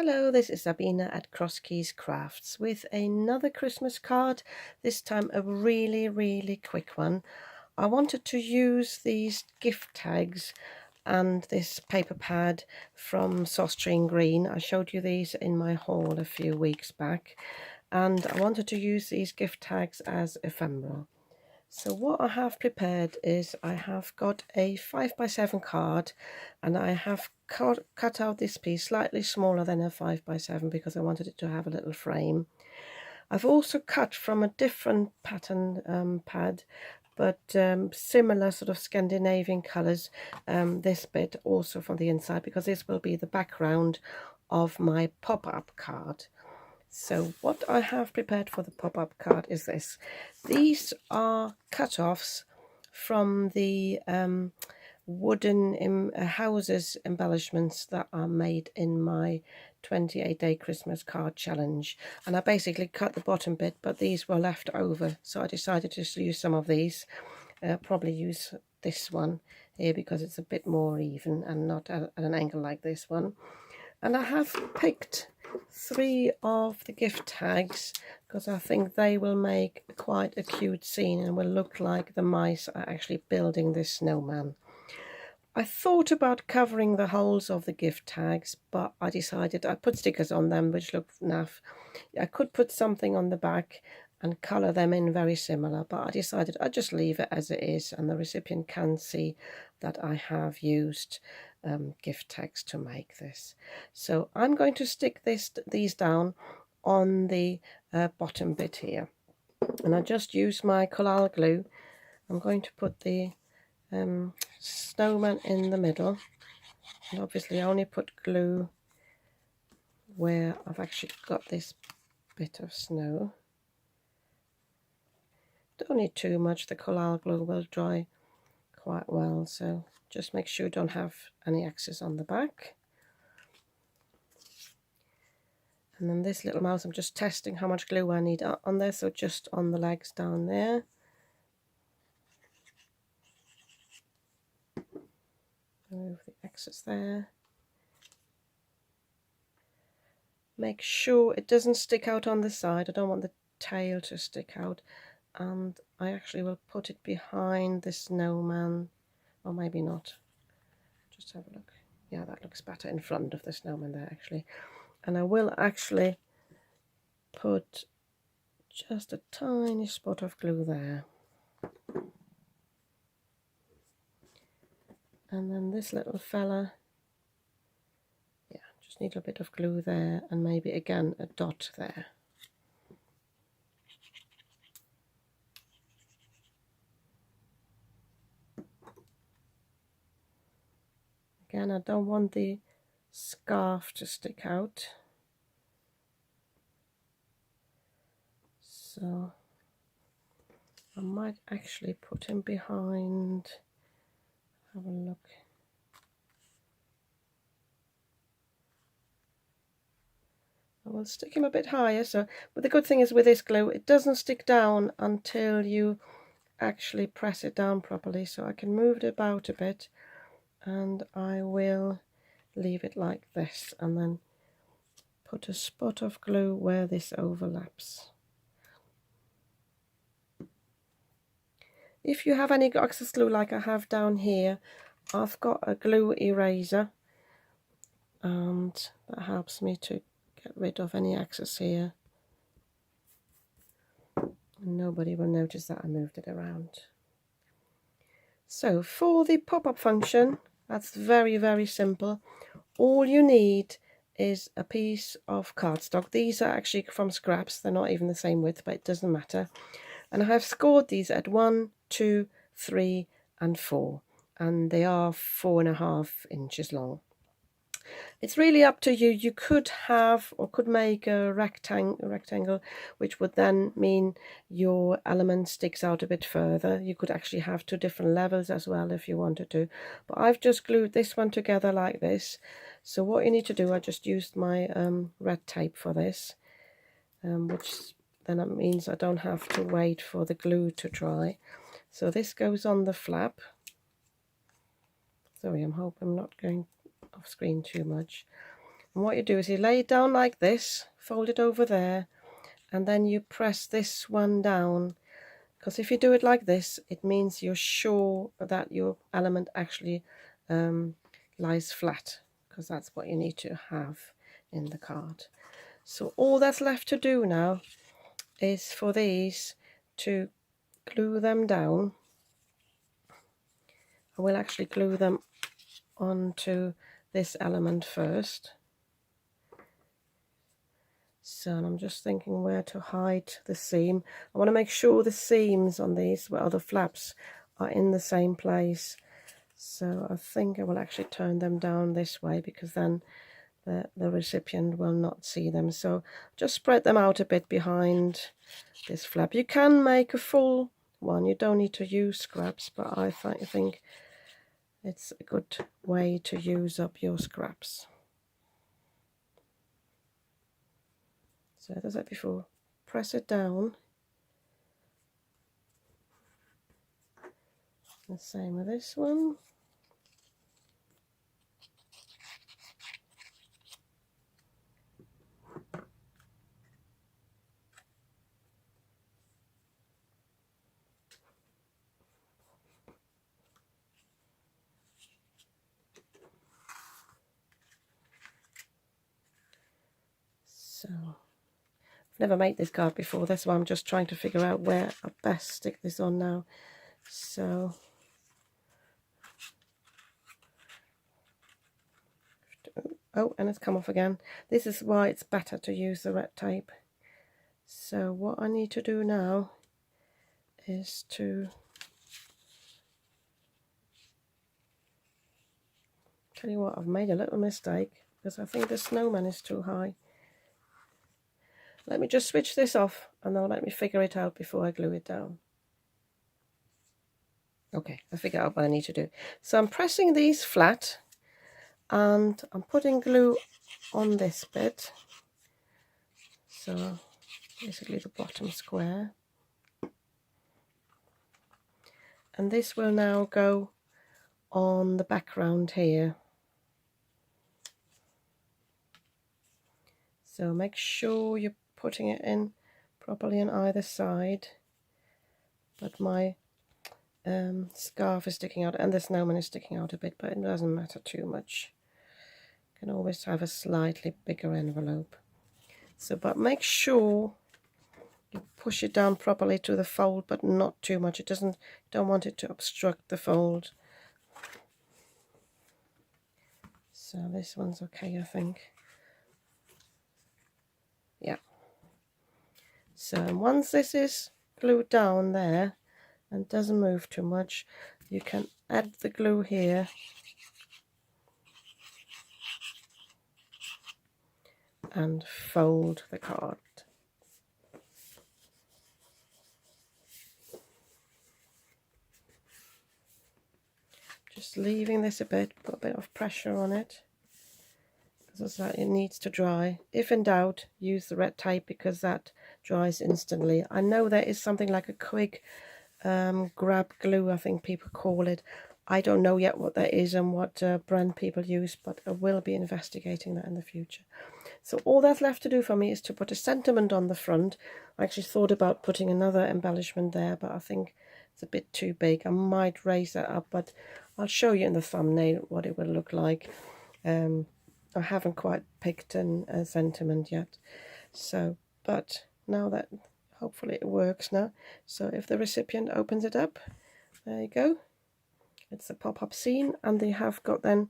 Hello, this is Sabina at Cross Keys Crafts with another Christmas card, this time a really quick one. I wanted to use these gift tags and this paper pad from Søstrene Grene. I showed you these in my haul a few weeks back, and I wanted to use these gift tags as ephemera. So what I have prepared is I have got a 5x7 card, and I have cut out this piece slightly smaller than a 5x7 because I wanted it to have a little frame. I've also cut from a different pattern pad, but similar sort of Scandinavian colours, this bit also from the inside, because this will be the background of my pop-up card. So what I have prepared for the pop-up card is this. These are cut-offs from the wooden houses embellishments that are made in my 28-day Christmas card challenge. And I basically cut the bottom bit, but these were left over, so I decided to use some of these. Probably use this one here because it's a bit more even and not at an angle like this one. And I have picked 3 of the gift tags because I think they will make quite a cute scene and will look like the mice are actually building this snowman. I thought about covering the holes of the gift tags, but I decided I put stickers on them which look naff. I could put something on the back and colour them in very similar, but I decided I'd just leave it as it is, and the recipient can see that I have used gift tags to make this. So I'm going to stick these down on the bottom bit here, and I just use my collal glue. I'm going to put the snowman in the middle, and obviously I only put glue where I've actually got this bit of snow. Don't need too much, the collal glue will dry quite well, so just make sure you don't have any excess on the back. And then this little mouse, I'm just testing how much glue I need on there, so just on the legs down there. Remove the excess there. Make sure it doesn't stick out on the side. I don't want the tail to stick out. And I actually will put it behind the snowman, or maybe not. Just have a look. Yeah, that looks better in front of the snowman there actually. And I will actually put just a tiny spot of glue there. And then this little fella, yeah, just need a bit of glue there, and maybe again a dot there. Again, I don't want the scarf to stick out, so I might actually put him behind. Have a look. I will stick him a bit higher, but the good thing is with this glue, it doesn't stick down until you actually press it down properly, so I can move it about a bit, and I will leave it like this and then put a spot of glue where this overlaps. If you have any excess glue like I have down here, I've got a glue eraser, and that helps me to get rid of any excess here. And nobody will notice that I moved it around. So for the pop-up function, that's very simple. All you need is a piece of cardstock. These are actually from scraps, they're not even the same width, but it doesn't matter. And I have scored these at 1, 2, 3 and 4, and they are 4.5 inches long. It's really up to you. You could have, or could make a rectangle, which would then mean your element sticks out a bit further. You could actually have 2 different levels as well if you wanted to, but I've just glued this one together like this. So what you need to do, I just used my red tape for this, which then it means I don't have to wait for the glue to dry. So this goes on the flap. Sorry, I'm hoping I'm not going off screen too much. And what you do is you lay it down like this, fold it over there, and then you press this one down, because if you do it like this, it means you're sure that your element actually lies flat, because that's what you need to have in the card. So all that's left to do now is for these to glue them down. I will actually glue them onto this element first. So I'm just thinking where to hide the seam. I want to make sure the seams on these, well, the flaps, are in the same place. So I think I will actually turn them down this way, because then the recipient will not see them. So just spread them out a bit behind this flap. You can make a full one. You don't need to use scraps, but I think it's a good way to use up your scraps. So as I said before, press it down. The same with this one. So I've never made this card before, that's why I'm just trying to figure out where I best stick this on now. So oh, and it's come off again. This is why it's better to use the red tape. So what I need to do now is to tell you what, I've made a little mistake, because I think the snowman is too high. Let me just switch this off, and then let me figure it out before I glue it down. Okay, I figured out what I need to do. So I'm pressing these flat, and I'm putting glue on this bit. So basically the bottom square. And this will now go on the background here. So make sure you're putting it in properly on either side. But my scarf is sticking out, and the snowman is sticking out a bit, but it doesn't matter too much. You can always have a slightly bigger envelope. So, but make sure you push it down properly to the fold, but not too much. It doesn't, don't want it to obstruct the fold. So this one's okay, I think. Yeah. So once this is glued down there and doesn't move too much, you can add the glue here and fold the card. Just leaving this a bit, put a bit of pressure on it, because it needs to dry. If in doubt, use the red tape, because that dries instantly. I know there is something like a quick grab glue, I think people call it. I don't know yet what that is and what brand people use, but I will be investigating that in the future. So all that's left to do for me is to put a sentiment on the front. I actually thought about putting another embellishment there, but I think it's a bit too big. I might raise that up, but I'll show you in the thumbnail what it will look like. I haven't quite picked a sentiment yet. So, but now that hopefully it works now. So if the recipient opens it up, there you go. It's a pop-up scene, and they have got then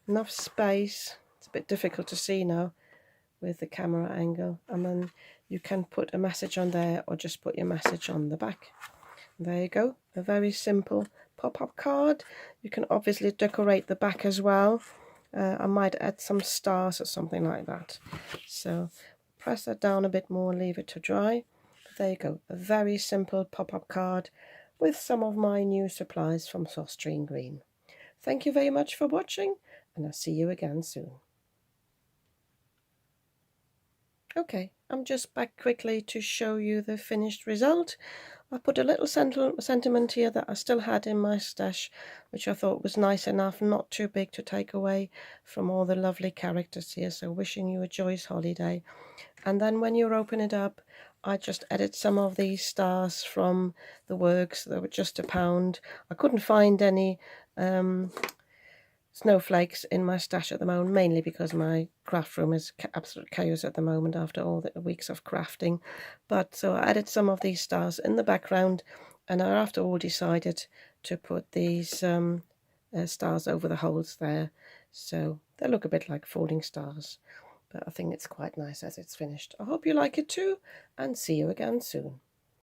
enough space. It's a bit difficult to see now with the camera angle, and then you can put a message on there, or just put your message on the back. There you go, a very simple pop-up card. You can obviously decorate the back as well. I might add some stars or something like that. So press that down a bit more, leave it to dry. But there you go, a very simple pop-up card with some of my new supplies from Søstrene Grene. Thank you very much for watching, and I'll see you again soon. Okay. I'm just back quickly to show you the finished result. I put a little sentiment here that I still had in my stash, which I thought was nice enough, not too big to take away from all the lovely characters here. So wishing you a joyous holiday. And then when you open it up, I just added some of these stars from the works. They were just £1. I couldn't find any snowflakes in my stash at the moment, mainly because my craft room is absolute chaos at the moment after all the weeks of crafting. But so I added some of these stars in the background, and I after all decided to put these stars over the holes there, so they look a bit like falling stars. But I think it's quite nice as it's finished. I hope you like it too, and see you again soon.